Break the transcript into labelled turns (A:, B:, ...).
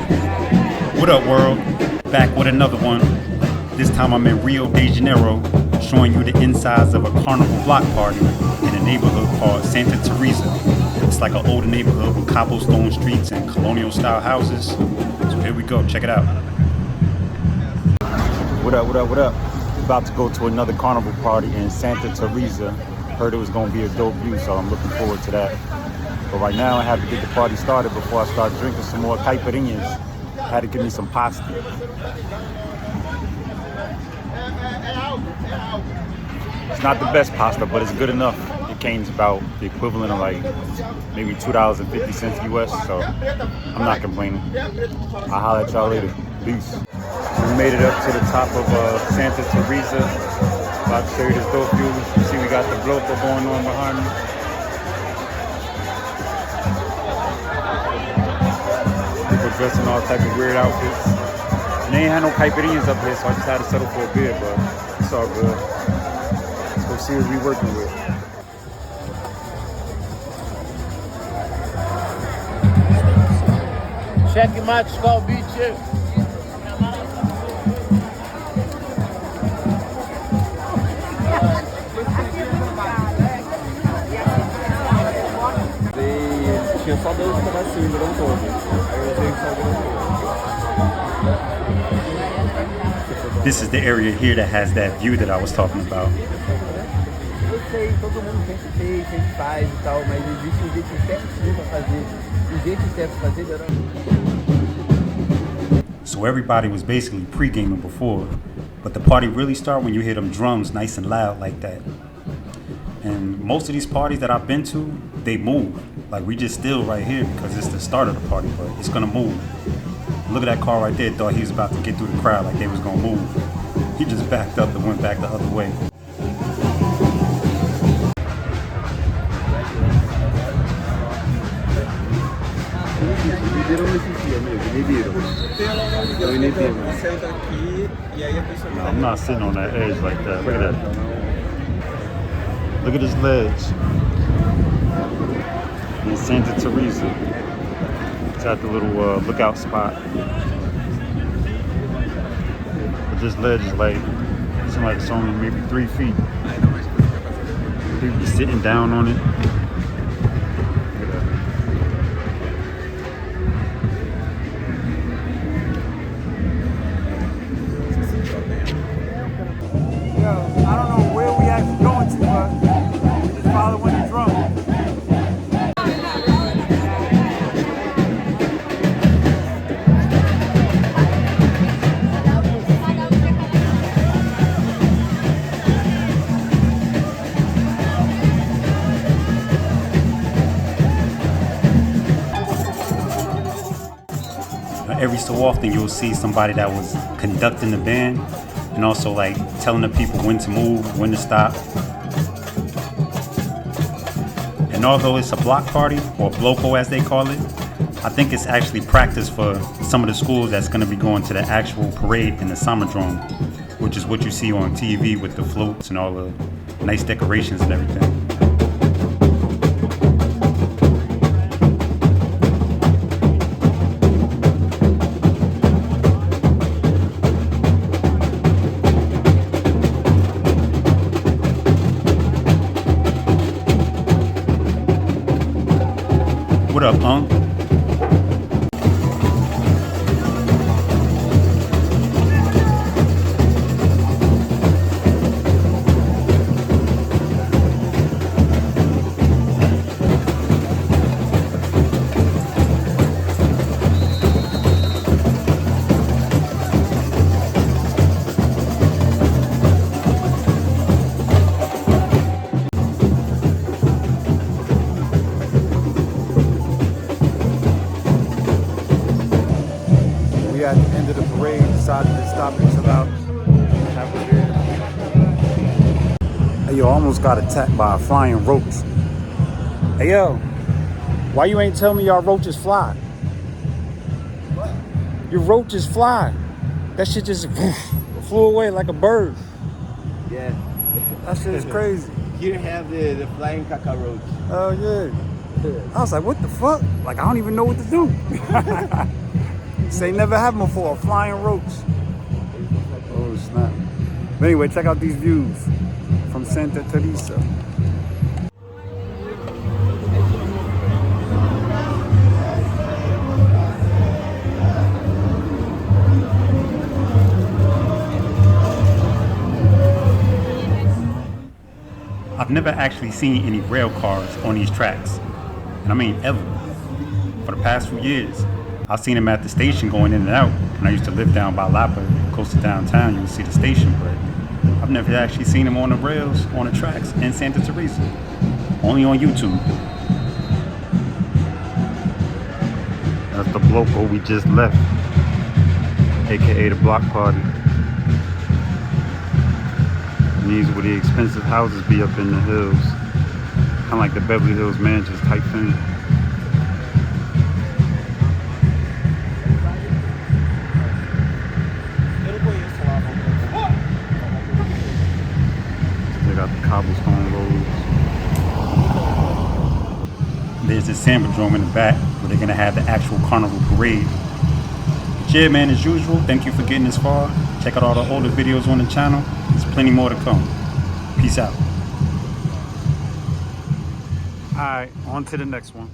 A: What up, world? Back with another one. This time I'm in Rio de Janeiro, showing you the insides of a carnival block party in a neighborhood called Santa Teresa. It's like an older neighborhood with cobblestone streets and colonial style houses. So here we go, check it out. What up, what up, what up? About to go to another carnival party in Santa Teresa. Heard it was gonna be a dope view, so I'm looking forward to that. But right now I have to get the party started before I start drinking some more caipirinhas. Had to give me some pasta. It's not the best pasta, but it's good enough. It came about the equivalent of like maybe $2.50 US, so I'm not complaining. I'll holler at y'all later. Peace. We made it up to the top of Santa Teresa. About to show you this dope view. You see we got the bloco going on behind me. People dressed in all type of weird outfits. And they ain't had no caipirinhas up here, so I just had to settle for a beer, but it's all good. Let's go see what we working with.
B: Check mate, Skull Beach. Tinha só 12 pedacinhos, virou todo. Aí eu tenho que fazer
A: This is the area here that has that view that I was talking about.
B: Eu sei, todo mundo sempre fez, sempre faz e tal, mas existe um jeito certinho pra fazer. O jeito certo de fazer era...
A: So everybody was basically pre-gaming before, but the party really started when you hear them drums nice and loud like that. And most of these parties that I've been to, they move. Like we just still right here because it's the start of the party, but it's gonna move. Look at that car right there, thought he was about to get through the crowd like they was gonna move. He just backed up and went back the other way. No, I'm not sitting on that edge like that. Look at that. Look at this ledge. In Santa Teresa. It's at the little lookout spot. But this ledge is like, it seems like it's only maybe 3 feet. People be sitting down on it.
C: I don't know where we actually going to, but we just following the drum.
A: Every so often you'll see somebody that was conducting the band and also like telling the people when to move, when to stop. And although it's a block party, or bloco as they call it, I think it's actually practice for some of the schools that's going to be going to the actual parade in the Sambadrome, which is what you see on TV with the floats and all the nice decorations and everything. What up, Unc?
C: At the end of the parade, decided to stop and chill out. Have a beer.
A: Hey, yo, I almost got attacked by a flying roach. Hey, yo, why you ain't tell me y'all roaches fly?
C: What?
A: Your roaches fly. That shit just flew away like a bird.
B: Yeah.
A: That shit is crazy.
B: Here have the flying cockroach.
A: Oh, yeah. I was like, what the fuck? Like, I don't even know what to do.
C: Say never happened before. Flying ropes. Oh snap! But anyway, check out these views from Santa Teresa.
A: I've never actually seen any rail cars on these tracks, and I mean ever. For the past few years, I've seen them at the station going in and out. When I used to live down by Lapa, close to downtown, you would see the station, but I've never actually seen them on the rails, on the tracks in Santa Teresa. Only on YouTube. That's the bloco we just left, aka the block party. These where the expensive houses be up in the hills. Kind of like the Beverly Hills Mansions type thing. They got the cobblestone roads. There's this Samba drum in the back where they're gonna have the actual carnival parade. Yeah, man, as usual, thank you for getting this far. Check out all the older videos on the channel. There's plenty more to come. Peace out.
C: All right, on to the next one.